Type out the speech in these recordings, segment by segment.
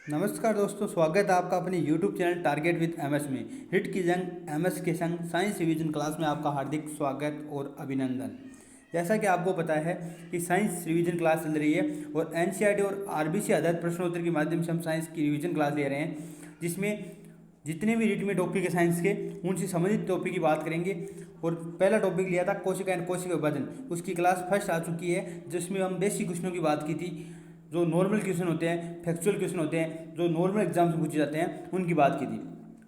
नमस्कार दोस्तों, स्वागत है आपका अपने YouTube channel target with MS में। हिट की जंग एमएस के संग साइंस रिवीजन क्लास में आपका हार्दिक स्वागत और अभिनंदन। जैसा कि आपको पता है कि साइंस रिवीजन क्लास चल रही है और एनसीईआरटी और आरबीसी आधारित प्रश्नोत्तर के माध्यम से हम साइंस की रिवीजन क्लास ले रहे हैं, जिसमें जितने भी रिट में टॉपिक है साइंस के उनसे संबंधित टॉपिक की बात करेंगे। और पहला टॉपिक लिया था कोशिका एंड कोशिका विभाजन, उसकी क्लास फर्स्ट आ चुकी है, जिसमें हम बेसिक क्वेश्चनों की बात की थी, जो नॉर्मल क्वेश्चन होते हैं, फैक्चुअल क्वेश्चन होते हैं, जो नॉर्मल एग्जाम से पूछे जाते हैं, उनकी बात की थी।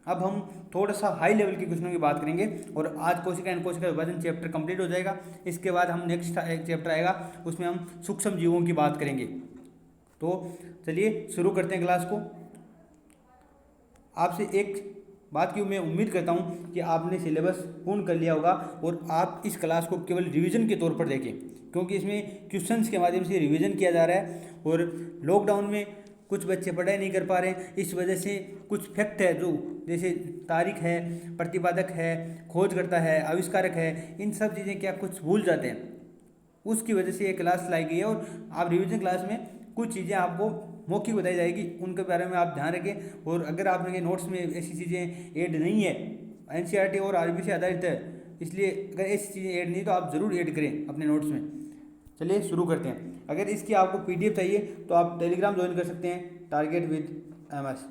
अब हम थोड़ा सा हाई लेवल के क्वेश्चनों की बात करेंगे और आज कोशिका एंड कोशिका विभाजन चैप्टर कंप्लीट हो जाएगा। इसके बाद हम नेक्स्ट एक चैप्टर आएगा, उसमें हम सूक्ष्म जीवों की बात करेंगे। तो चलिए शुरू करते हैं क्लास को। आपसे एक बात की मैं उम्मीद करता हूँ कि आपने सिलेबस पूर्ण कर लिया होगा और आप इस क्लास को केवल रिवीजन के तौर पर देखें, क्योंकि इसमें क्वेश्चंस के माध्यम से रिवीजन किया जा रहा है। और लॉकडाउन में कुछ बच्चे पढ़ाई नहीं कर पा रहे हैं, इस वजह से कुछ फैक्ट है जो जैसे तारीख है, प्रतिपादक है, खोजकर्ता है, आविष्कारक है, इन सब चीज़ें क्या कुछ भूल जाते हैं, उसकी वजह से ये क्लास लाई गई है। और आप रिवीजन क्लास में कुछ चीज़ें आपको मौखिक बताई जाएगी, उनके बारे में आप ध्यान रखें। और अगर आपके नोट्स में ऐसी चीज़ें ऐड नहीं है, एनसीईआरटी और आरबीसी आधारित है, इसलिए अगर ऐसी चीज़ें ऐड नहीं तो आप ज़रूर ऐड करें अपने नोट्स में। चलिए शुरू करते हैं। अगर इसकी आपको पीडीएफ चाहिए तो आप टेलीग्राम ज्वाइन कर सकते हैं, टारगेट विद एमएस।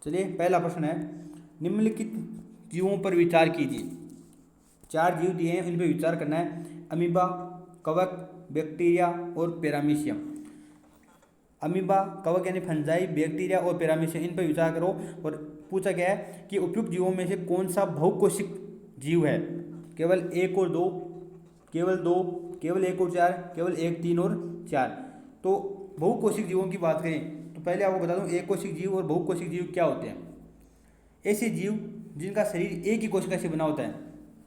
चलिए पहला प्रश्न है, निम्नलिखित जीवों पर विचार कीजिए। 4 जीव दिए हैं, इन पर विचार करना है। अमीबा, कवक, बैक्टीरिया और पैरामीशियम। अमीबा, कवक यानी फंजाई, बैक्टीरिया और पैरामीशियम, इन पर विचार करो। और पूछा गया है कि उपयुक्त जीवों में से कौन सा बहुकोशिक जीव है। केवल 1 और 2, केवल 2, केवल 1 और 4, केवल 1, 3 और 4। तो बहुकोशिक जीवों की बात करें तो पहले आपको बता दूं एक कोशिक जीव और बहुकोशिक जीव क्या होते हैं। ऐसे जीव जिनका शरीर एक ही कोशिका से बना होता है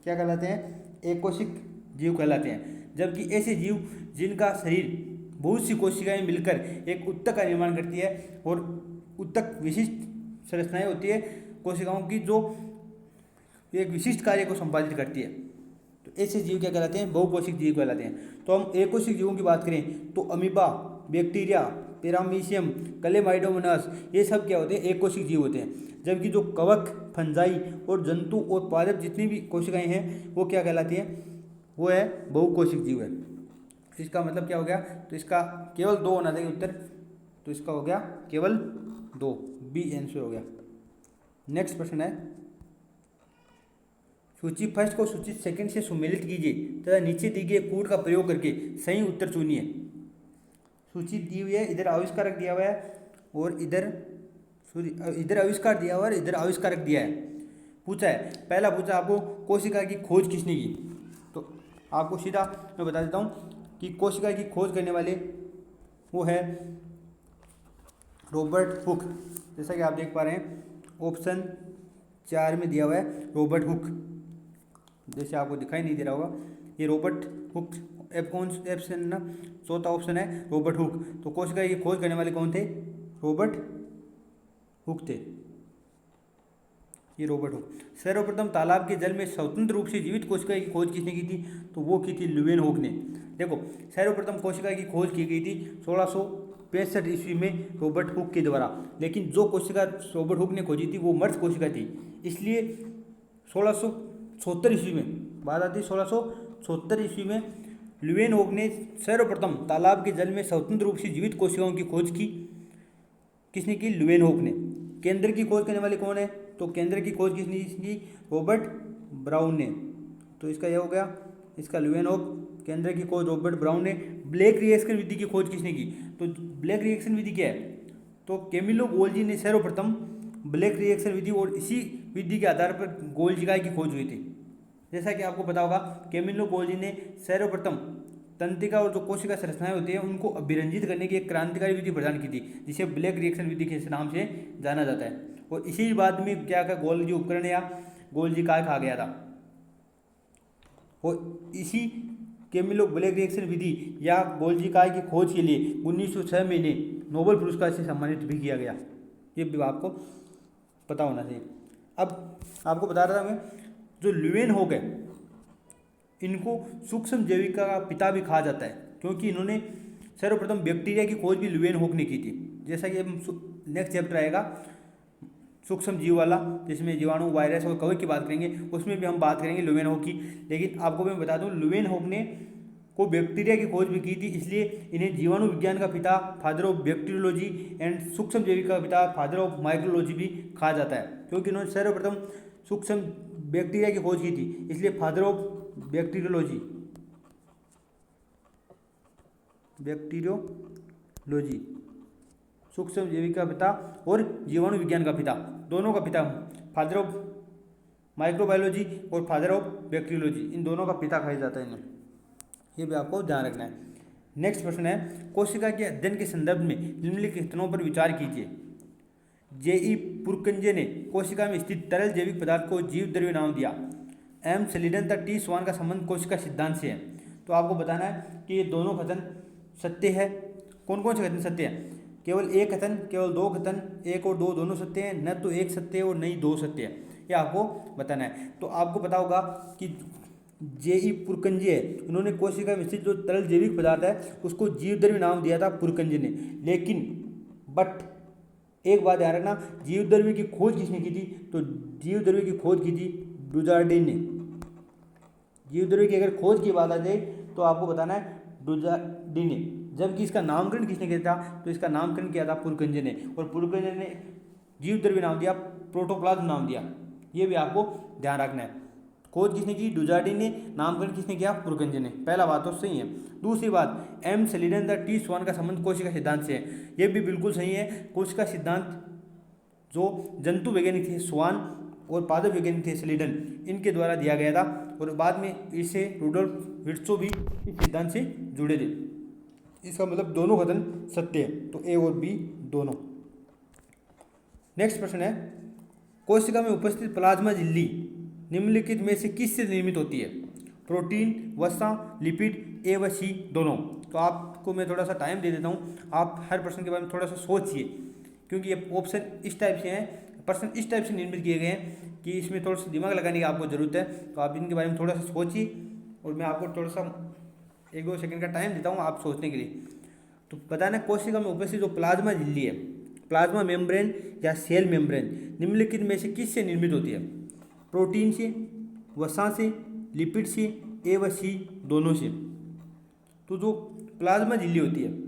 क्या कहलाते हैं? एक कोशिक जीव कहलाते हैं। जबकि ऐसे जीव जिनका शरीर बहुत सी कोशिकाएं मिलकर एक उत्तक का निर्माण करती है और उत्तक विशिष्ट संरचनाएं होती है कोशिकाओं की, जो एक विशिष्ट कार्य को संपादित करती है, तो ऐसे जीव क्या कहलाते हैं? बहुकोशिक जीव कहलाते हैं। तो हम एक कोशिक जीवों की बात करें तो अमीबा, बैक्टीरिया, पैरामीशियम, क्लेमाइडोमोनास, ये सब क्या होते हैं? एक कोशिक जीव होते हैं। जबकि जो कवक, फंजाई और जंतु और पादप जितनी भी कोशिकाएं हैं वो क्या कहलाती हैं? वो है बहुकोशिक जीव है। इसका मतलब क्या हो गया? तो इसका केवल 2 होना चाहिए उत्तर, तो इसका हो गया केवल 2, बी आंसर हो गया। नेक्स्ट प्रश्न है, सूची फर्स्ट को सूची सेकंड से सुमेलित कीजिए तथा नीचे दी गए कूट का प्रयोग करके सही उत्तर चुनिए। सूची दी हुई है, इधर आविष्कारक दिया हुआ है और इधर आविष्कार दिया हुआ है, इधर आविष्कारक दिया है। पूछा है, पहला पूछा आपको कोशिका की खोज किसने की। तो आपको सीधा मैं बता देता हूँ कि कोशिका की खोज करने वाले वो है रॉबर्ट हुक। जैसा कि आप देख पा रहे हैं ऑप्शन 4 में दिया हुआ है रॉबर्ट हुक, जैसे आपको दिखाई नहीं दे रहा होगा, ये रॉबर्ट हुक ऑप्शन ना, चौथा ऑप्शन है रॉबर्ट हुक। तो कोशिका की खोज करने वाले कौन थे? रॉबर्ट हुक थे, ये रॉबर्ट हुक। सर्वप्रथम तालाब के जल में स्वतंत्र रूप से जीवित कोशिका की खोज किसने की थी? तो वो की थी ल्यूवेनहोक ने। देखो, सर्वप्रथम कोशिका की खोज की गई थी 1665 ईस्वी में रॉबर्ट हुक के द्वारा, लेकिन जो कोशिका रॉबर्ट हुक ने खोजी थी वो मर्द कोशिका थी, इसलिए 1676 ईस्वी में, बात आती है 1676 ईस्वी में ल्यूवेनहोक ने सर्वप्रथम तालाब के जल में स्वतंत्र रूप से जीवित कोशिकाओं की खोज की। किसने की? ल्यूवेनहोक ने। केंद्र की खोज करने वाले कौन है? तो केंद्र की खोज किसने की? रॉबर्ट ब्राउन ने। तो इसका यह हो गया, इसका ल्यूवेनहोक, केंद्र की खोज रॉबर्ट ब्राउन ने। ब्लैक रिएक्शन विधि की खोज किसने की? तो ब्लैक रिएक्शन विधि क्या है? तो कैमिलो गोल्जी ने सर्वप्रथम ब्लैक रिएक्शन विधि, और इसी विधि के आधार पर गोल्जिका की खोज हुई थी। जैसा कि आपको पता होगा कैमिलो गोल्जी ने सर्वप्रथम तंत्रिका और जो कोशिका संरचनाएं होती हैं उनको अभिरंजित करने की एक क्रांतिकारी विधि प्रदान की थी, जिसे ब्लैक रिएक्शन विधि के नाम से जाना जाता है। और इसी बाद में क्या का गोल्जी उपकरण या गोल्जी काय कहा गया था। और इसी कैमिलो ब्लैक रिएक्शन विधि या गोल्जी काय की खोज के लिए 1906 में इन्हें नोबेल पुरस्कार से सम्मानित भी किया गया, ये भी आपको पता होना चाहिए। अब आपको बता रहा था मैं, जो ल्यूवेनहोक है इनको सूक्ष्म जैविका का पिता भी कहा जाता है, क्योंकि इन्होंने सर्वप्रथम बैक्टीरिया की खोज भी ल्यूवेनहॉक ने की थी। जैसा कि हम नेक्स्ट चैप्टर आएगा सूक्ष्म जीव वाला, जिसमें जीवाणु, वायरस और कवक की बात करेंगे, उसमें भी हम बात करेंगे ल्यूवेनहॉक की। लेकिन आपको मैं बता दूं, ल्यूवेनहॉक ने को बैक्टीरिया की खोज भी की थी, इसलिए इन्हें जीवाणु विज्ञान का पिता, फादर ऑफ बैक्टीरियोलॉजी एंड सूक्ष्म जैविक का पिता, फादर ऑफ माइक्रोलॉजी भी कहा जाता है, क्योंकि इन्होंने सर्वप्रथम सूक्ष्म बैक्टीरिया की खोज की थी, इसलिए फादर ऑफ बैक्टीरियोलॉजी सूक्ष्म जैविक का पिता और जीवाणु विज्ञान का पिता, दोनों का पिता, फादर ऑफ माइक्रोबायोलॉजी और फादर ऑफ बैक्टीरियोलॉजी, इन दोनों का पिता कहा जाता है इन्हें, ये भी आपको ध्यान रखना है। नेक्स्ट प्रश्न है, कोशिका के अध्ययन के संदर्भ में निम्नलिखित कथनों पर विचार कीजिए। जे.ई. पुरकंजे ने कोशिका में स्थित तरल जैविक पदार्थ को जीव द्रव्य नाम दिया। एम. सलीडन तथा टी. स्वान का संबंध कोशिका सिद्धांत से है। तो आपको बताना है कि ये दोनों कथन सत्य है। कौन कौन से कथन सत्य है? केवल एक कथन, केवल दो कथन, एक और दो दोनों सत्य हैं, न तो एक सत्य है और न ही दो सत्य है, ये आपको बताना है। तो आपको पता होगा कि जे.ई. पुरकंजे है, उन्होंने कोशिका में स्थित जो तरल जैविक पदार्थ है उसको जीवद्रव्य नाम दिया था पुरकंजे ने। लेकिन बट एक बात ध्यान रखना, जीवद्रव्य की खोज किसने की थी? तो जीवद्रव्य की खोज की थी डुजार्डिन ने। जीवद्रव्य की अगर खोज की बात आ जाए तो आपको बताना है डुजार्डिन ने, जबकि इसका नामकरण किसने किया था? तो इसका नामकरण किया था पुरकंजे ने, और पुरकंजे ने जीवद्रव्य नाम दिया, प्रोटोप्लाज्म नाम दिया, ये भी आपको ध्यान रखना है। खोज किसने की? डुजार्डिन ने। नामकरण किसने किया? पुरकंजे ने। पहला बात तो सही है। दूसरी बात, एम. सलीडन द टी. स्वान का संबंध कोशिका सिद्धांत से है, ये भी बिल्कुल सही है। कोशिका सिद्धांत जो जंतु वैज्ञानिक थे स्वान और पादप वैज्ञानिक थे सलीडन, इनके द्वारा दिया गया था, और बाद में इसे रुडोल्फ विर्ट्सो भी इस सिद्धांत से जुड़े थे। इसका मतलब दोनों कथन सत्य है, तो ए और बी दोनों। नेक्स्ट प्रश्न है, कोशिका में उपस्थित प्लाज्मा झिल्ली निम्नलिखित में से किससे निर्मित होती है? प्रोटीन, वसा, लिपिड, ए व सी दोनों। तो आपको मैं थोड़ा सा टाइम दे देता हूँ, आप हर प्रश्न के बारे में थोड़ा सा सोचिए, क्योंकि ये ऑप्शन इस टाइप से हैं, प्रश्न इस टाइप से निर्मित किए गए हैं कि इसमें थोड़ा सा दिमाग लगाने की आपको ज़रूरत है। तो आप इनके बारे में थोड़ा सा सोचिए, और मैं आपको थोड़ा सा 1-2 सेकंड का टाइम देता हूँ आप सोचने के लिए। तो बताना, कोशिका में उपस्थित जो प्लाज्मा झिल्ली है, प्लाज्मा मेम्ब्रेन या सेल मेम्ब्रेन, निम्नलिखित में से किससे निर्मित होती है? प्रोटीन से, वसा से, लिपिड से, ए व सी दोनों से। तो जो प्लाज्मा झिल्ली होती है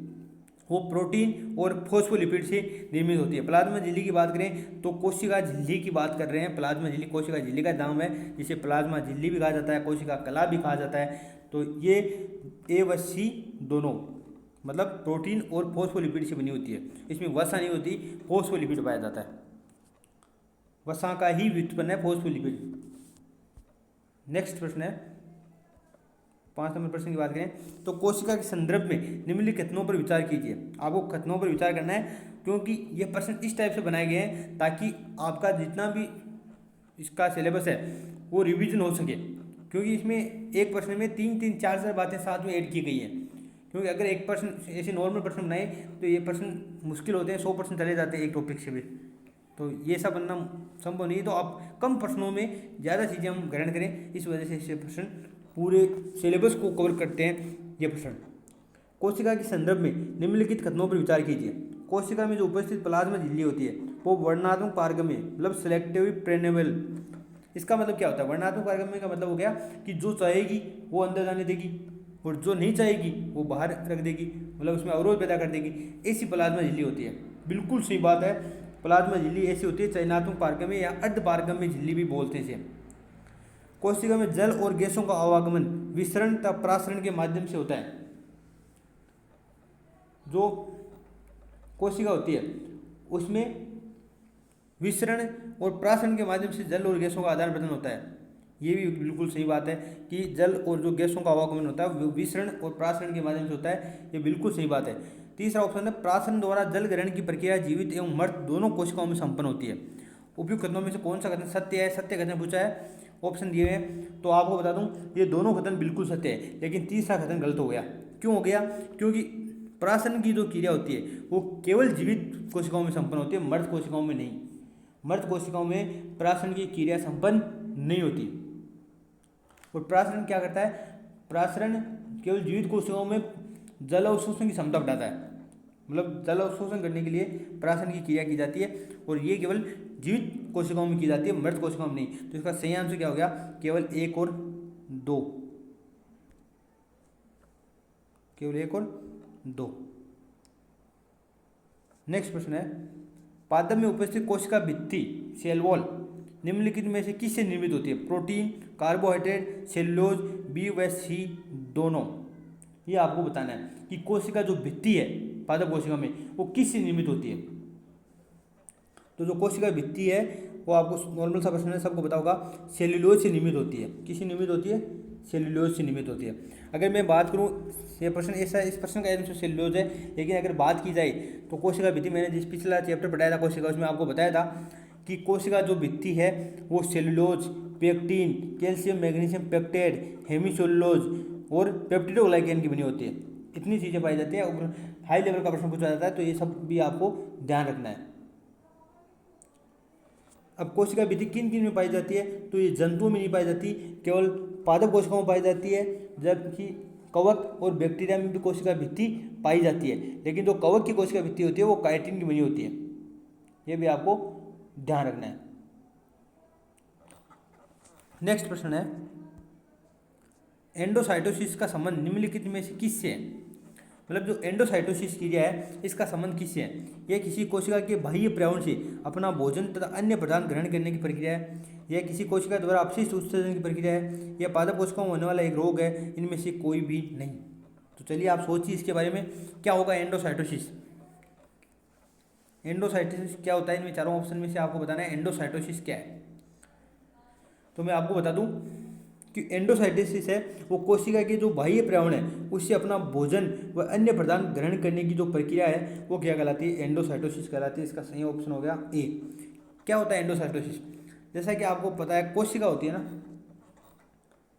वो प्रोटीन और फॉस्फोलिपिड से निर्मित होती है। प्लाज्मा झिल्ली की बात करें तो कोशिका झिल्ली की बात कर रहे हैं। प्लाज्मा झिल्ली कोशिका झिल्ली का नाम है, जिसे प्लाज्मा झिल्ली भी कहा जाता है, कोशिका कला भी कहा जाता है। तो ये ए व सी दोनों मतलब प्रोटीन और फॉस्फोलिपिड से बनी होती है। इसमें वसा नहीं होती, फॉस्फोलिपिड पाया जाता है। वसा का ही व्युत्पन्न है फॉस्फोलिपिड। नेक्स्ट प्रश्न है, 5 नंबर प्रश्न की बात करें तो कोशिका के संदर्भ में निम्नलिखित कथनों पर विचार कीजिए। आपको कथनों पर विचार करना है, क्योंकि ये प्रश्न इस टाइप से बनाए गए हैं ताकि आपका जितना भी इसका सिलेबस है वो रिवीजन हो सके, क्योंकि इसमें एक प्रश्न में 3-3, 4-4 बातें साथ में ऐड की गई हैं। क्योंकि अगर एक प्रश्न ऐसे नॉर्मल प्रश्न बनाए तो ये प्रश्न मुश्किल होते हैं, 100% चले जाते हैं एक टॉपिक से भी, तो ये सब बनना संभव नहीं है। तो आप कम प्रश्नों में ज़्यादा चीज़ें हम ग्रहण करें, इस वजह से ये प्रश्न पूरे सिलेबस को कवर करते हैं ये प्रश्न। कोशिका के संदर्भ में निम्नलिखित कथनों पर विचार कीजिए। कोशिका में जो उपस्थित प्लाज्मा झिल्ली होती है वो वर्णनात्मक पारगम्य मतलब सेलेक्टिव प्रेनेबल। इसका मतलब क्या होता है? वर्णनात्मक पारगम्य का मतलब हो गया कि जो चाहेगी वो अंदर जाने देगी और जो नहीं चाहेगी वो बाहर रख देगी, मतलब उसमें अवरोध पैदा कर देगी। ऐसी प्लाज्मा झिल्ली होती है। बिल्कुल सही बात है, प्लाज्मा झिल्ली ऐसी होती है। चयनात्मक पारगम्य या अर्ध पारगम्य झिल्ली भी बोलते हैं इसे। कोशिका में जल और गैसों का आवागमन विसरण तथा प्रासरण के माध्यम से होता है। जो कोशिका होती है उसमें विसरण और प्रासरण के माध्यम से जल और गैसों का आदान प्रदान होता है। ये भी बिल्कुल सही बात है कि जल और जो गैसों का आवागमन होता है वो विसरण और प्रासरण के माध्यम से होता है, ये बिल्कुल सही बात है। तीसरा ऑप्शन है, प्रासरण द्वारा जल ग्रहण की प्रक्रिया जीवित एवं मृत दोनों कोशिकाओं में संपन्न होती है। उपयुक्त कथनों में से कौन सा कथन सत्य है? सत्य कथन पूछा है, ऑप्शन दिए हैं। तो आपको बता दूं ये दोनों कथन बिल्कुल सत्य है, लेकिन तीसरा कथन गलत हो गया। क्यों हो गया? क्योंकि प्रासरण की जो क्रिया होती है वो केवल जीवित कोशिकाओं में संपन्न होती है, मृत कोशिकाओं में नहीं। मृत कोशिकाओं में प्रासरण की क्रिया संपन्न नहीं होती। और प्रासरण क्या करता है? प्रासरण केवल जीवित कोशिकाओं में जल अवशोषण की क्षमता बढ़ाता है, मतलब जल अवशोषण करने के लिए प्राशन की क्रिया की जाती है, और ये केवल जीवित कोशिकाओं में की जाती है, मृत कोशिकाओं में नहीं। तो इसका सही आंसर क्या हो गया, केवल 1 और 2, केवल 1 और 2। नेक्स्ट प्रश्न है, पादप में उपस्थित कोशिका भित्ति सेल वॉल निम्नलिखित में से किससे निर्मित होती है? प्रोटीन, कार्बोहाइड्रेट, सेल्यूलोज, बी व सी दोनों। ये आपको बताना है कि कोशिका जो भित्ति है पादप कोशिका में वो किससे निर्मित होती है। तो जो कोशिका भित्ति है वो आपको नॉर्मल सा प्रश्न है, सबको पता होगा, सेल्यूलोज से निर्मित होती है। किससे निर्मित होती है? सेल्यूलोज से निर्मित होती है। अगर मैं बात करूँ, ये प्रश्न ऐसा, इस प्रश्न का आंसर सेल्यूलोज है, लेकिन अगर बात की जाए तो कोशिका भित्ति, मैंने जिस पिछला चैप्टर पढ़ाया था कोशिका, उसमें आपको बताया था कि कोशिका जो भित्ति है वो cellulose, pectin, calcium magnesium pectate, hemicellulose और पेप्टिडोग्लाइकेन की बनी होती है। इतनी चीज़ें पाई जाती है। हाई लेवल का प्रश्न पूछा जाता है तो ये सब भी आपको ध्यान रखना है। अब कोशिका भित्ति किन किन में पाई जाती है? तो ये जंतुओं में नहीं पाई जाती, केवल पादप कोशिकाओं में पाई जाती है, जबकि कवक और बैक्टीरिया में भी कोशिका भित्ति पाई जाती है। लेकिन जो कवक की कोशिका भित्ति होती है वो काइटिन की बनी होती है, ये भी आपको ध्यान रखना है। नेक्स्ट प्रश्न है, एंडोसाइटोसिस का संबंध निम्नलिखित में से किससे है? मतलब जो एंडोसाइटोसिस क्रिया है इसका संबंध किससे है? यह किसी कोशिका के बाह्य पर्यावरण से अपना भोजन तथा अन्य पदार्थ ग्रहण करने की प्रक्रिया है, यह किसी कोशिका द्वारा अपशिष्ट उत्सर्जन की प्रक्रिया है, यह पादप कोशिकाओं में होने वाला एक रोग है, इनमें से कोई भी नहीं। तो चलिए आप सोचिए इसके बारे में, क्या होगा एंडोसाइटोसिस? एंडोसाइटोसिस क्या होता है? इनमें चारों ऑप्शन में से आपको बताना है एंडोसाइटोसिस क्या है। तो मैं आपको बता दूं कि एंडोसाइटोसिस है वो कोशिका के जो बाह्य पर्यावरण है उससे अपना भोजन व अन्य पदार्थ ग्रहण करने की जो प्रक्रिया है वो क्या कहलाती है? एंडोसाइटोसिस कहलाती है। इसका सही ऑप्शन हो गया ए। क्या होता है एंडोसाइटोसिस? जैसा कि आपको पता है कोशिका होती है ना,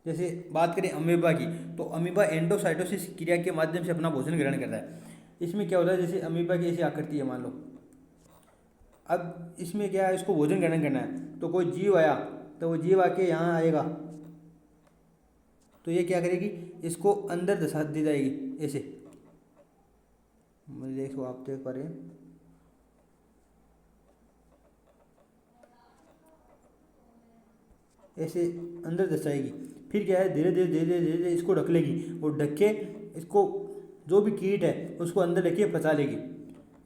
जैसे बात करें अमीबा की, तो अमीबा एंडोसाइटोसिस क्रिया के माध्यम से अपना भोजन ग्रहण करता है। इसमें क्या होता है, जैसे अमीबा की ऐसी आकृति है मान लो, अब इसमें क्या है, इसको भोजन ग्रहण करना है, तो कोई जीव आया तो वो जीव आके यहाँ आएगा, तो ये क्या करेगी, इसको अंदर धसा दी जाएगी ऐसे, देखो आप देख पा रहे हैं, ऐसे अंदर धसाएगी। फिर क्या है, धीरे धीरे धीरे धीरे धीरे धीरे इसको ढक लेगी, और ढक के इसको जो भी कीट है उसको अंदर लेके फंसा लेगी।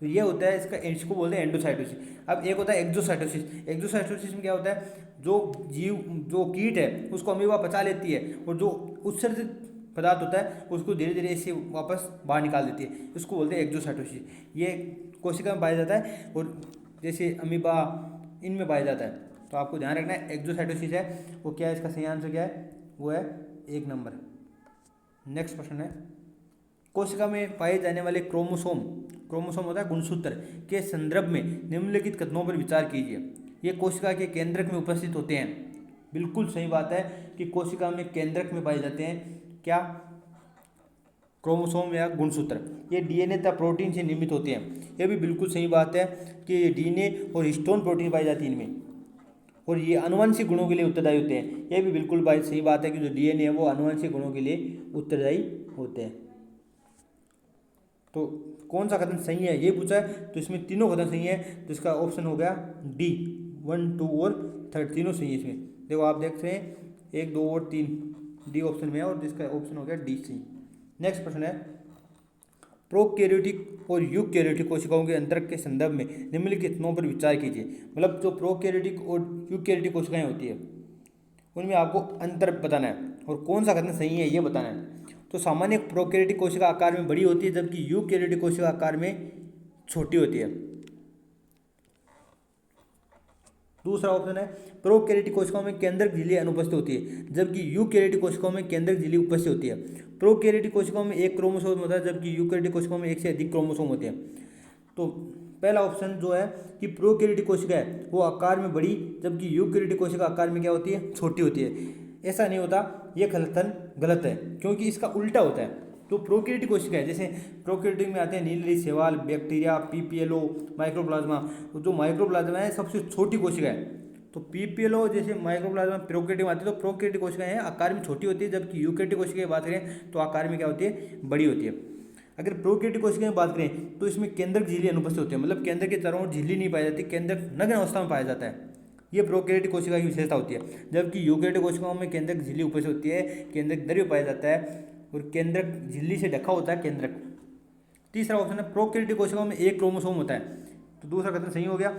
तो ये होता है इसका, इसको बोलते हैं एंडोसाइटोसिस। अब एक होता है एक्सोसाइटोसिस। एक्सोसाइटोसिस में क्या होता है, जो जीव जो कीट है उसको अमीबा पचा लेती है, और जो उत्सर्जित पदार्थ होता है उसको धीरे धीरे इससे वापस बाहर निकाल देती है, इसको बोलते हैं एक्सोसाइटोसिस। ये कोशिका में पाया जाता है, और जैसे अमीबा इनमें पाया जाता है। तो आपको ध्यान रखना है एक्सोसाइटोसिस है वो क्या है, इसका सही आंसर क्या है, वो है 1 नंबर। नेक्स्ट प्रश्न है, कोशिका में पाए जाने वाले क्रोमोसोम, क्रोमोसोम होता है गुणसूत्र, के संदर्भ में निम्नलिखित कथनों पर विचार कीजिए। ये कोशिका के केंद्रक में उपस्थित होते हैं। बिल्कुल सही बात है कि कोशिका में केंद्रक में पाए जाते हैं क्या, क्रोमोसोम या गुणसूत्र। ये डीएनए तथा प्रोटीन से निर्मित होते हैं। ये भी बिल्कुल सही बात है कि ये डीएनए और हिस्टोन प्रोटीन पाई जाती है इनमें, और ये आनुवंशिक गुणों के लिए उत्तरदायी होते हैं। ये भी बिल्कुल सही बात है कि जो डीएनए है वो आनुवंशिक गुणों के लिए उत्तरदायी होते हैं। तो कौन सा कथन सही है ये पूछा है, तो इसमें तीनों कथन सही है, तो इसका ऑप्शन हो गया डी, 1, 2 और 3 तीनों सही है इसमें। देखो आप देख रहे हैं 1, 2 और 3 डी ऑप्शन में है, और इसका ऑप्शन हो गया डी सही। नेक्स्ट प्रश्न है, प्रोकैरियोटिक और यूकैरियोटिक कोशिकाओं के अंतर के संदर्भ में निम्नलिखित कथनों पर विचार कीजिए। मतलब जो प्रोकैरियोटिक और यूकैरियोटिक कोशिकाएं होती है उनमें आपको अंतर बताना है, और कौन सा कथन सही है ये बताना है। तो सामान्य प्रोकैरियोटिक कोशिका आकार में बड़ी होती है, जबकि यूकैरियोटिक कोशिका आकार में छोटी होती है। दूसरा ऑप्शन है, प्रोकैरियोटिक कोशिकाओं में केंद्रक झिल्ली अनुपस्थित होती है, जबकि यूकैरियोटिक कोशिकाओं में केंद्रक झिल्ली उपस्थित होती है। प्रोकैरियोटिक कोशिकाओं में 1 क्रोमोसोम होता है, जबकि यूकैरियोटिक कोशिकाओं में 1 से अधिक क्रोमोसोम होते हैं। तो पहला ऑप्शन जो है कि प्रोकैरियोटिक कोशिका है वो आकार में बड़ी, जबकि यूकैरियोटिक कोशिका आकार में क्या होती है, छोटी होती है। ऐसा नहीं होता, ये कथन गलत है, क्योंकि इसका उल्टा होता है। तो प्रोकैरियोटिक कोशिका है, जैसे प्रोकैरियोटिक में आते हैं नीलरी, शैवाल, बैक्टीरिया, पीपीएलओ, माइक्रोप्लाज्मा। जो माइक्रोप्लाज्मा है सबसे छोटी कोशिका है, तो पीपीएलओ जैसे माइक्रोप्लाज्मा प्रोकैरियोटिक में आती है, तो प्रोकैरियोटिक कोशिकाएं हैं आकार में छोटी होती है, जबकि यूकैरियोटिक कोशिका की बात करें तो आकार में क्या होती है, बड़ी होती है। अगर प्रोकैरियोटिक कोशिका की बात करें तो इसमें केंद्रक झिल्ली अनुपस्थित होती है, मतलब केंद्र के चारों ओर झिल्ली नहीं पाई जाती, केंद्रक नग्न अवस्था में पाया जाता है। ये प्रोकैरियोटिक कोशिका की विशेषता होती है। जबकि यूकैरियोटिक कोशिकाओं में केंद्रक झिल्ली उपस्थित होती है, केंद्रक द्रव्य पाया जाता है और केंद्रक झिल्ली से ढका होता है केंद्रक। तीसरा ऑप्शन है प्रोकैरियोटिक कोशिकाओं में एक क्रोमोसोम होता है, तो दूसरा कथन सही हो गया।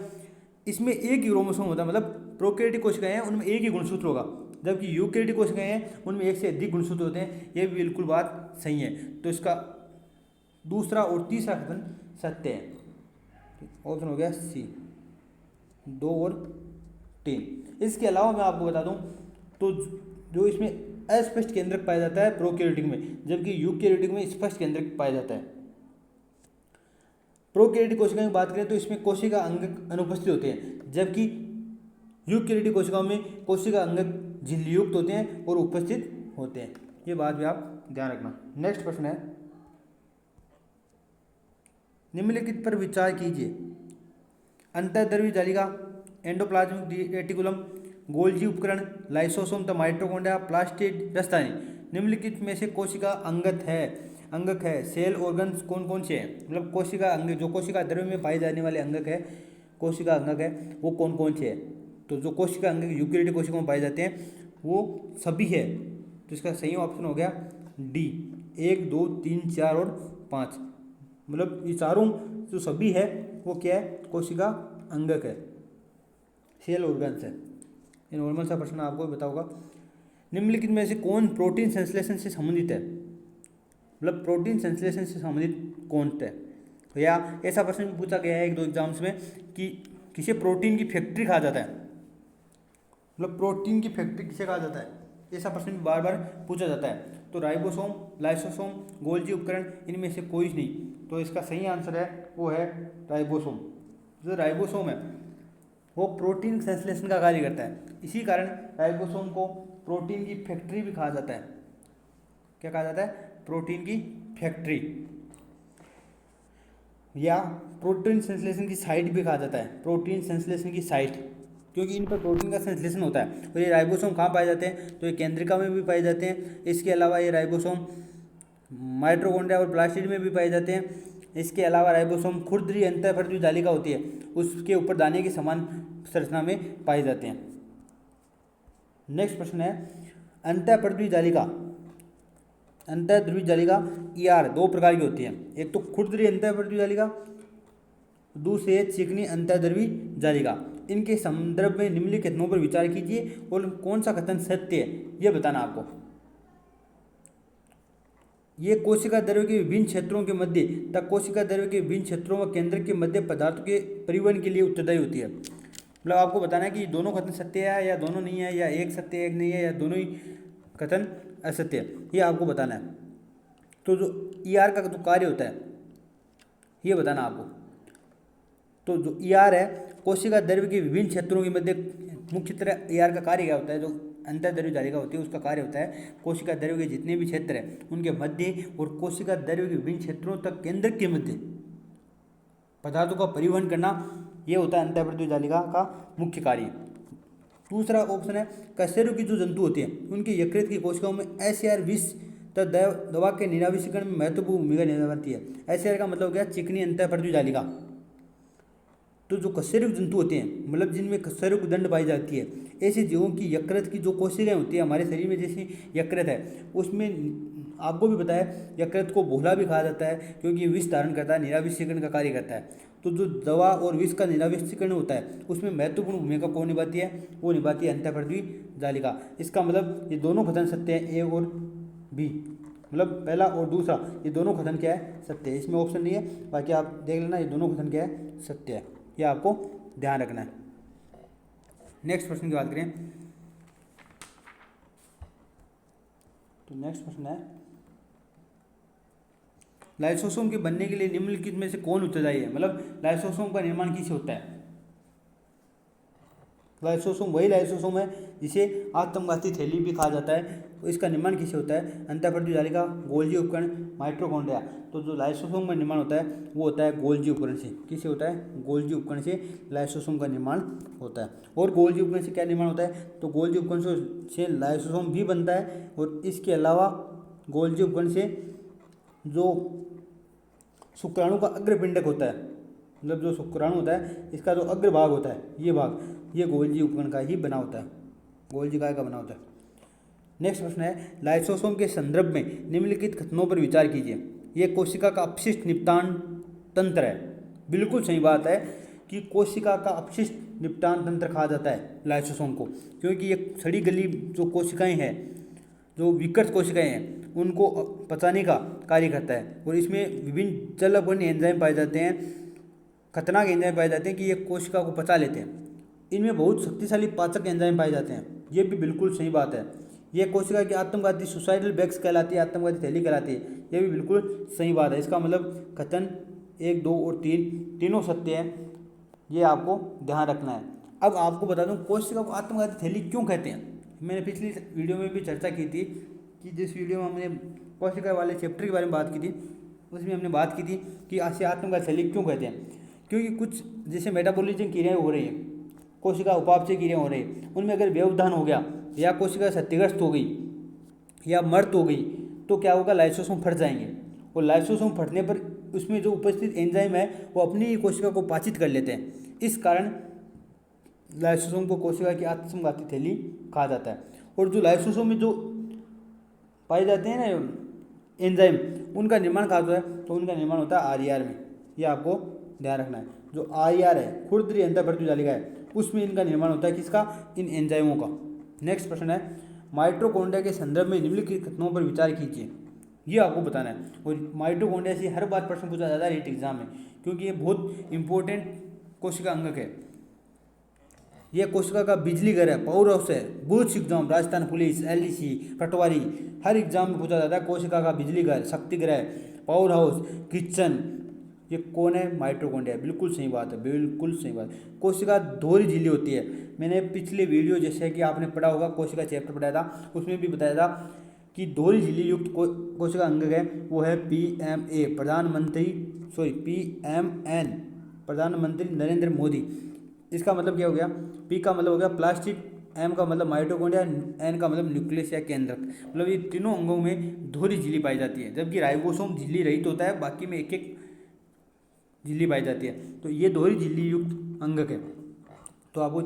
इसमें एक ही क्रोमोसोम होता है, मतलब प्रोकैरियोटिक कोशिकाएं हैं उनमें एक ही गुणसूत्र होगा, जबकि यूकैरियोटिक कोशिकाएं हैं उनमें एक से अधिक गुणसूत्र होते हैं। ये भी बिल्कुल बात सही है, तो इसका दूसरा और तीसरा कथन सत्य है। ऑप्शन हो गया सी, 2 और 3। इसके अलावा मैं आपको बता दूं तो जो इसमें अस्पष्ट केंद्रक पाया जाता है प्रोकैरियोटिक में, जबकि यूकैरियोटिक में स्पष्ट केंद्रक पाया जाता है। प्रोकैरियोटिक कोशिकाओं की बात करें तो इसमें कोशिका अंगक अनुपस्थित होते हैं, जबकि यूकैरियोटिक कोशिकाओं में कोशिका अंगक झिल्ली युक्त होते हैं और उपस्थित होते हैं। ये बात भी आप ध्यान रखना। नेक्स्ट प्रश्न है, निम्नलिखित पर विचार कीजिए। अंतःद्रव्यी जालिका, एंडोप्लाज्मिक रेटिकुलम, गोल्जी उपकरण, लाइसोसोम तथा माइटोकॉन्ड्रिया, प्लास्टिड, राजधानी। निम्नलिखित में से कोशिका अंगक है सेल ऑर्गन्स कौन कौन से हैं, मतलब कोशिका अंग जो कोशिका द्रव्य में पाए जाने वाले अंगक है, कोशिका अंगक है वो कौन कौन से हैं। तो जो कोशिका अंगक यूकैरियोटिक कोशिकाओं में पाए जाते हैं वो सभी है, तो इसका सही ऑप्शन हो गया डी, 1, 2, 3, 4 और 5। मतलब ये चारों जो सभी है वो क्या है, कोशिका अंगक है, सेल ऑर्गन्स है। ये नॉर्मल सा प्रश्न आपको पता होगा। निम्नलिखित में से कौन प्रोटीन संश्लेषण से संबंधित है, मतलब प्रोटीन संश्लेषण से संबंधित कौन है। तो या ऐसा प्रश्न भी पूछा गया है 1-2 एग्जाम्स में कि किसे प्रोटीन की फैक्ट्री कहा जाता है, मतलब प्रोटीन की फैक्ट्री किसे कहा जाता है, ऐसा प्रश्न भी बार बार पूछा जाता है। तो राइबोसोम, लाइसोसोम, गोल्जी उपकरण, इनमें से कोई नहीं। तो इसका सही आंसर है वो है राइबोसोम। जो राइबोसोम है वो प्रोटीन संश्लेषण का कार्य करता है, इसी कारण राइबोसोम को प्रोटीन की फैक्ट्री भी कहा जाता है। क्या कहा जाता है, प्रोटीन की फैक्ट्री या प्रोटीन संश्लेषण की साइट भी कहा जाता है, प्रोटीन संश्लेषण की साइट, क्योंकि इन पर प्रोटीन का संश्लेषण होता है। और ये राइबोसोम कहाँ पाए जाते हैं, तो ये केंद्रिका में भी पाए जाते हैं। इसके अलावा ये राइबोसोम माइटोकॉन्ड्रिया और प्लास्टिड में भी पाए जाते हैं। इसके अलावा राइबोसोम खुरदरी अंतःपर्दीय जालिका होती है उसके ऊपर दाने की समान संरचना में पाए जाते हैं। नेक्स्ट प्रश्न है, अंतःपर्दीय जालिका, अंतःद्रव्यी जालिका ER 2 प्रकार की होती है। एक तो खुरदरी अंतःपर्दीय जालिका, दूसरी है चिकनी अंतःद्रव्यी जालिका। इनके संदर्भ में निम्नलिखित कथनों पर विचार कीजिए और कौन सा कथन सत्य है यह बताना आपको। ये कोशिका द्रव्य के विभिन्न क्षेत्रों के मध्य तथा कोशिका द्रव्य के विभिन्न क्षेत्रों व केंद्र के मध्य पदार्थों के परिवहन के लिए उत्तरदायी होती है। मतलब आपको बताना है कि दोनों कथन सत्य है या दोनों नहीं है, या एक सत्य है एक नहीं है, या दोनों ही कथन असत्य है, ये आपको बताना है। तो जो ER का जो कार्य होता है ये बताना आपको। तो जो ER है कोशिका द्रव्य के विभिन्न क्षेत्रों के मध्य, मुख्यतः ER का कार्य क्या होता है, जो अंतःद्रव्य जालिका होती है उसका कार्य होता है कोशिका द्रव्य के जितने भी क्षेत्र हैं उनके मध्य और कोशिका द्रव्य के विभिन्न क्षेत्रों तक केंद्र के मध्य पदार्थों का परिवहन करना, ये होता है अंतःपर्दीय जालिका का मुख्य कार्य। दूसरा ऑप्शन है, कशेरुकी की जो जंतु होते हैं उनके यकृत की कोशिकाओं में SCR विष तथा दवा के निराविष्करण में महत्वपूर्ण भूमिका निभाती है। SCR का मतलब हो गया चिकनी अंतःपर्दीय जालिका। तो जो कशेरुक जंतु होते हैं, मतलब जिनमें कशेरुक दंड पाई जाती है, ऐसे जीवों की यकृत की जो कोशिकाएं होती है हमारे शरीर में, जैसी यकृत है उसमें आपको भी पता है यकृत को भोला भी कहा जाता है क्योंकि विष धारण करता है, निराविष्करण का कार्य करता है। तो जो दवा और विष का निराविष्करण होता है उसमें महत्वपूर्ण भूमिका कौन निभाती है, वो निभाती है अंतःपर्दीय जालिका। इसका मतलब ये दोनों कथन सत्य हैं, A और B, मतलब पहला और दूसरा ये दोनों कथन क्या है, सत्य है। इसमें ऑप्शन नहीं है, बाकी आप देख लेना ये दोनों कथन क्या है, सत्य है, यह आपको ध्यान रखना है। नेक्स्ट प्रश्न की बात करें तो नेक्स्ट प्रश्न है, लाइसोसोम के बनने के लिए निम्नलिखित में से कौन उत्तरदायी है, मतलब लाइसोसोम का निर्माण किससे होता है। लाइसोसोम वही लाइसोसोम है जिसे आत्मघाती थैली भी कहा जाता है, तो इसका निर्माण किससे होता है, अंतःपर्दीय जालिका, गोल्जी उपकरण, माइटोकॉन्ड्रिया। तो जो लाइसोसोम का निर्माण होता है वो होता है गोल्जी उपकरण से। किससे होता है, गोल्जी उपकरण से लाइसोसोम का निर्माण होता है। और गोल्जी उपकरण से क्या निर्माण होता है, तो गोल्जी उपकरण से लाइसोसोम भी बनता है, और इसके अलावा गोल्जी उपकरण से जो शुक्राणु का अग्रपिंडक होता है, मतलब जो शुक्राणु होता है इसका जो अग्रभाग होता है ये भाग, ये गोल्जी उपकरण का ही बना होता है, गोल्जी काय का बना होता है। नेक्स्ट प्रश्न है, लाइसोसोम के संदर्भ में निम्नलिखित कथनों पर विचार कीजिए। ये कोशिका का अपशिष्ट निपटान तंत्र है। बिल्कुल सही बात है कि कोशिका का अपशिष्ट निपटान तंत्र कहा जाता है लाइसोसोम को, क्योंकि ये सड़ी गली जो कोशिकाएं हैं, जो विकृत कोशिकाएं हैं, उनको पचाने का कार्य करता है और इसमें विभिन्न जलवर्ण एंजाइम पाए जाते हैं, खतरनाक एंजाइम पाए जाते हैं कि ये कोशिका को पचा लेते हैं। इनमें बहुत शक्तिशाली पाचक एंजाइम पाए जाते हैं, ये भी बिल्कुल सही बात है। ये कोशिका की आत्मघाती सुसाइडल बैग्स कहलाती है, आत्मघाती थैली कहलाती है, ये भी बिल्कुल सही बात है। इसका मतलब कथन 1, 2 और 3 तीनों सत्य है, ये आपको ध्यान रखना है। अब आपको बता दूं कोशिका को आत्मघाती थैली क्यों कहते हैं। मैंने पिछली वीडियो में भी चर्चा की थी कि जिस वीडियो में हमने कोशिका वाले चैप्टर के बारे में बात की थी, उसमें हमने बात की थी कि आत्मघाती थैली क्यों कहते हैं। क्योंकि कुछ जैसे मेटाबॉलिज्म क्रियाएँ हो रही हैं, कोशिका उपापचय क्रिया हो रही है, उनमें अगर व्यवधान हो गया या कोशिका क्षतिग्रस्त हो गई या मृत हो गई तो क्या होगा, लाइसोसोम फट जाएंगे और लाइसोसोम फटने पर उसमें जो उपस्थित एंजाइम है वो अपनी ही कोशिका को पाचित कर लेते हैं। इस कारण लाइसोसोम को कोशिका की आत्मघाती थैली कहा जाता है। और जो लाइसोसोम में जो पाए जाते हैं ना एंजाइम, उनका निर्माण कहा जाता है, तो उनका निर्माण होता है आरईआर में, ये आपको ध्यान रखना है। जो आरईआर है, खुरदरी अंतःपर्तु जालिका है, उसमें इनका निर्माण होता है, किसका, इन एंजाइमों का। नेक्स्ट प्रश्न है, माइटोकॉन्ड्रिया के संदर्भ में निम्नलिखित कथनों पर विचार कीजिए। ये आपको बताना है। और माइटोकॉन्ड्रिया से हर बार प्रश्न पूछा जाता है रीट एग्जाम में, क्योंकि ये बहुत इंपॉर्टेंट कोशिका अंगक है। यह कोशिका का बिजली घर है, पावर हाउस है। बहुत एग्जाम, राजस्थान पुलिस, एलडीसी, पटवारी, हर एग्जाम में पूछा जाता है कोशिका का बिजली घर, शक्ति ग्रह, पावर हाउस, किचन। ये कौन है, माइटोकॉन्ड्रिया। बिल्कुल सही बात है, बिल्कुल सही बात। कोशिका दोहरी झिल्ली होती है। मैंने पिछले वीडियो जैसे कि आपने पढ़ा होगा, कोशिका चैप्टर पढ़ाया था, उसमें भी बताया था कि दोहरी झिल्ली युक्त कोशिका अंग है वो है पीएमए, पीएमएन, प्रधानमंत्री नरेंद्र मोदी। इसका मतलब क्या हो गया, पी का मतलब हो गया प्लास्टिक, एम का मतलब माइटोकॉन्ड्रिया, एन का मतलब न्यूक्लियस या केंद्रक। मतलब ये तीनों अंगों में दोहरी झिल्ली पाई जाती है, जबकि राइबोसोम झिल्ली रहित होता है, बाकी में एक एक झिल्ली पाई जाती है। तो ये दोहरी झिल्ली युक्त अंगक है। तो आपको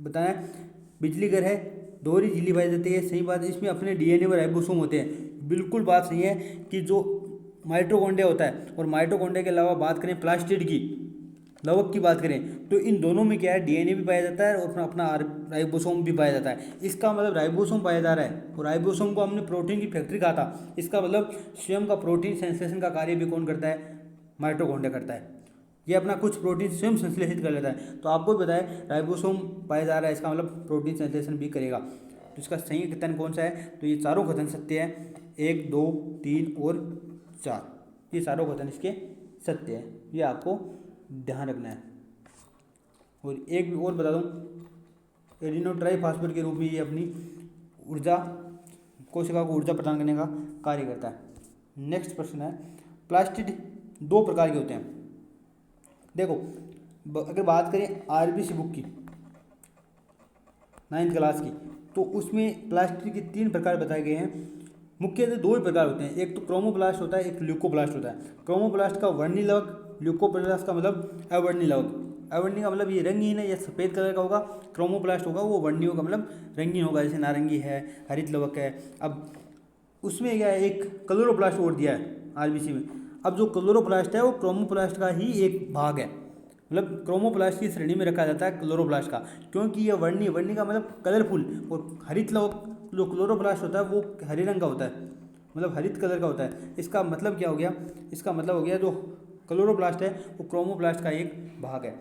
बताना है बिजली घर है, दोहरी झिल्ली पाई जाती है, सही बात है। इसमें अपने डीएनए व राइबोसोम होते हैं, बिल्कुल बात सही है। कि जो माइटोकॉन्ड्रिया होता है, और माइटोकॉन्ड्रिया के अलावा बात करें प्लास्टिड की, लवक की बात करें, तो इन दोनों में क्या है, डीएनए भी पाया जाता है और अपना अपना राइबोसोम भी पाया जाता है। इसका मतलब राइबोसोम पाया जा रहा है, और राइबोसोम को हमने प्रोटीन की फैक्ट्री कहा था। इसका मतलब स्वयं का प्रोटीन संश्लेषण का कार्य भी कौन करता है, माइटोकॉन्ड्रिया करता है। ये अपना कुछ प्रोटीन स्वयं संश्लेषित कर लेता है। तो आपको भी बताया राइबोसोम पाया जा रहा है, इसका मतलब प्रोटीन संश्लेषण भी करेगा। तो इसका सही कथन कौन सा है, तो ये चारों कथन सत्य है, 1, 2, 3 और 4, ये चारों कथन इसके सत्य है, ये आपको ध्यान रखना है। और एक भी और बता दूं, एडिनोट्राइफॉस्फेट के रूप में ये अपनी ऊर्जा, कोशिका को ऊर्जा प्रदान करने का कार्य करता है। नेक्स्ट प्रश्न है, प्लास्टिड 2 प्रकार के होते हैं। देखो अगर बात करें आरबीसी बुक की 9th क्लास की, तो उसमें प्लास्टिड के 3 प्रकार बताए गए हैं। मुख्यतः 2 ही प्रकार होते हैं, एक तो क्रोमोप्लास्ट होता है, एक ल्यूकोप्लास्ट होता है। क्रोमोप्लास्ट का वर्णी लवक, ल्यूकोप्लास्ट का मतलब अवर्णी लवक। अवर्णी का मतलब ये रंगीन है या सफ़ेद कलर का होगा, क्रोमोप्लास्ट होगा वो वर्णी होगा, मतलब रंगीन होगा, जैसे नारंगी है, हरित लवक है। अब उसमें क्या है, एक क्लोरोप्लास्ट और दिया है आरबीसी में। अब जो क्लोरोप्लास्ट है वो क्रोमोप्लास्ट का ही एक भाग है, मतलब क्रोमोप्लास्ट की श्रेणी में रखा जाता है क्लोरोप्लास्ट का, क्योंकि ये वर्णी, वर्णी का मतलब कलरफुल, और हरित लवक जो क्लोरोप्लास्ट होता है वो हरे रंग का होता है, मतलब हरित कलर का होता है। इसका मतलब क्या हो गया, इसका मतलब हो गया जो क्लोरोप्लास्ट है वो क्रोमोप्लास्ट का एक भाग है।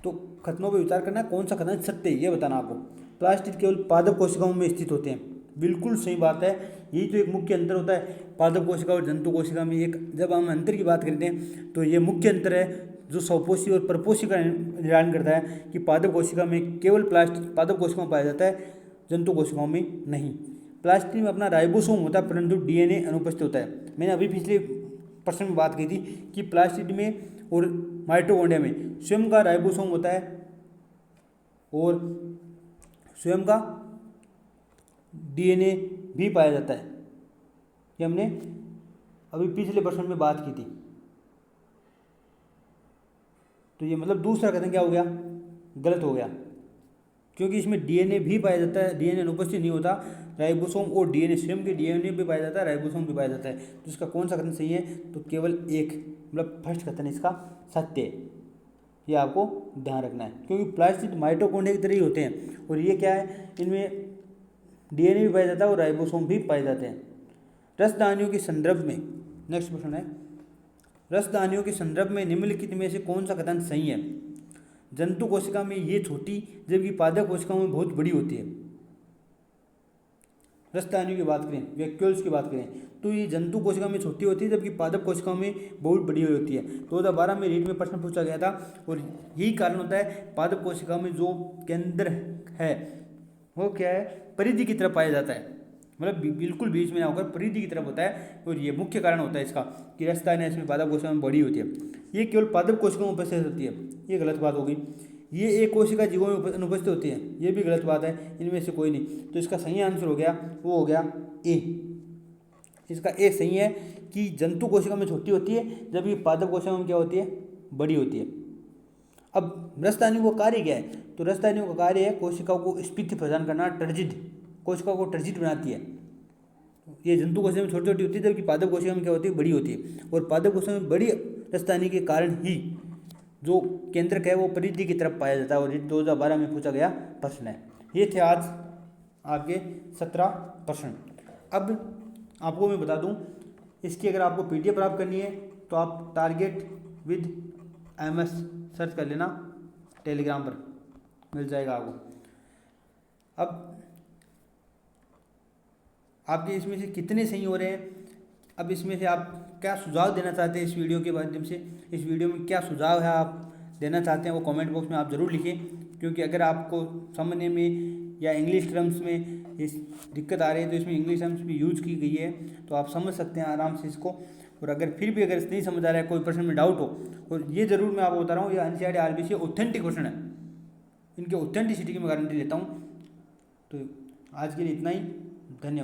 तो कथनों पर विचार करना है, कौन सा कथन सत्य है ये बताना आपको। प्लास्टिड केवल पादप कोशिकाओं में स्थित होते हैं, बिल्कुल सही बात है। यही तो एक मुख्य अंतर होता है पादप कोशिका और जंतु कोशिका में। एक जब हम अंतर की बात करते हैं तो ये मुख्य अंतर है जो स्वपोषी और परपोषी का निर्धारण करता है, कि पादप कोशिका में केवल प्लास्टिड पादप कोशिकाओं में पाया जाता है, जंतु कोशिकाओं में नहीं। प्लास्टिड में अपना राइबोसोम होता है, परंतु डीएनए अनुपस्थित होता है। मैंने अभी पिछले प्रश्न में बात की थी कि प्लास्टिड में और माइटोकॉन्ड्रिया में स्वयं का राइबोसोम होता है और स्वयं का डीएनए भी पाया जाता है। ये हमने अभी पिछले प्रश्न में बात की थी। तो ये मतलब दूसरा कथन क्या हो गया, गलत हो गया, क्योंकि इसमें डीएनए भी पाया जाता है, डीएनए अनुपस्थित नहीं होता, राइबोसोम और डीएनए स्वयं के डीएनए भी पाया जाता है, राइबोसोम भी पाया जाता है। तो इसका कौन सा कथन सही है, तो केवल एक, मतलब फर्स्ट कथन इसका सत्य है, ये आपको ध्यान रखना है, क्योंकि प्लास्टिड माइटोकॉन्ड्रिया की तरह ही होते हैं, और ये क्या है, इनमें डीएनए भी पाया जाता है और राइबोसोम भी पाए जाते हैं। रसदानियों के संदर्भ में, नेक्स्ट क्वेश्चन है, रसदानियों के संदर्भ में निम्नलिखित में से कौन सा कथन सही है, जंतु कोशिका में ये छोटी जबकि पादप कोशिकाओं में बहुत बड़ी होती है। रसदानियों की बात करें, वैक्यूल्स की बात करें, तो ये जंतु कोशिका में छोटी होती है जबकि पादप कोशिकाओं में बहुत बड़ी होती है। 2012 में रीट में प्रश्न पूछा गया था, और यही कारण होता है पादप कोशिका में जो केंद्र है वो क्या है, परिधि की तरफ पाया जाता है, मतलब बिल्कुल बीच में ना होकर परिधि की तरफ होता है, और ये मुख्य कारण होता है इसका कि रसदानियां इसमें पादप कोशिका में बड़ी होती है। ये केवल पादप कोशिकाओं में उपस्थित होती है, ये गलत बात होगी। ये एक कोशिका जीवों में अनुपस्थित होती है, ये भी गलत बात है, इनमें से कोई नहीं। तो इसका सही आंसर हो गया, वो हो गया ए, इसका ए सही है कि जंतु कोशिका में छोटी होती है जबकि पादप कोशिका में क्या होती है, बड़ी होती है। अब रसदानियों का कार्य क्या है, तो रसदानियों का कार्य है कोशिकाओं को स्फीति प्रदान करना, टर्जित, कोशिकाओं को टर्जित बनाती है। ये जंतु कोशिका में छोटी छोटी होती है जबकि पादप कोशिका में क्या होती है, बड़ी होती है, और पादप कोशिका में बड़ी रसदानी के कारण ही जो केंद्रक है वो परिधि की तरफ पाया जाता है, और ये 2012 में पूछा गया प्रश्न है। ये थे आज आपके 17 प्रश्न। अब आपको मैं बता दूं, इसकी अगर आपको पीडीएफ प्राप्त करनी है तो आप टारगेट विद एमएस सर्च कर लेना, टेलीग्राम पर मिल जाएगा आपको। अब आपके इसमें से कितने सही हो रहे हैं, अब इसमें से आप क्या सुझाव देना चाहते हैं इस वीडियो के माध्यम से, इस वीडियो में क्या सुझाव है आप देना चाहते हैं वो कमेंट बॉक्स में आप ज़रूर लिखें, क्योंकि अगर आपको समझने में या इंग्लिश टर्म्स में इस दिक्कत आ रही है तो इसमें इंग्लिश टर्म्स भी यूज की गई है, तो आप समझ सकते हैं आराम से इसको। और अगर फिर भी अगर नहीं समझ आ रहा है, कोई प्रश्न में डाउट हो, और ये ज़रूर मैं आपको बता रहा हूँ, ये एनसीईआरटी आरबीसी ऑथेंटिक क्वेश्चन है, इनके ऑथेंटिसिटी की मैं गारंटी लेता हूँ। तो आज के लिए इतना ही, धन्यवाद।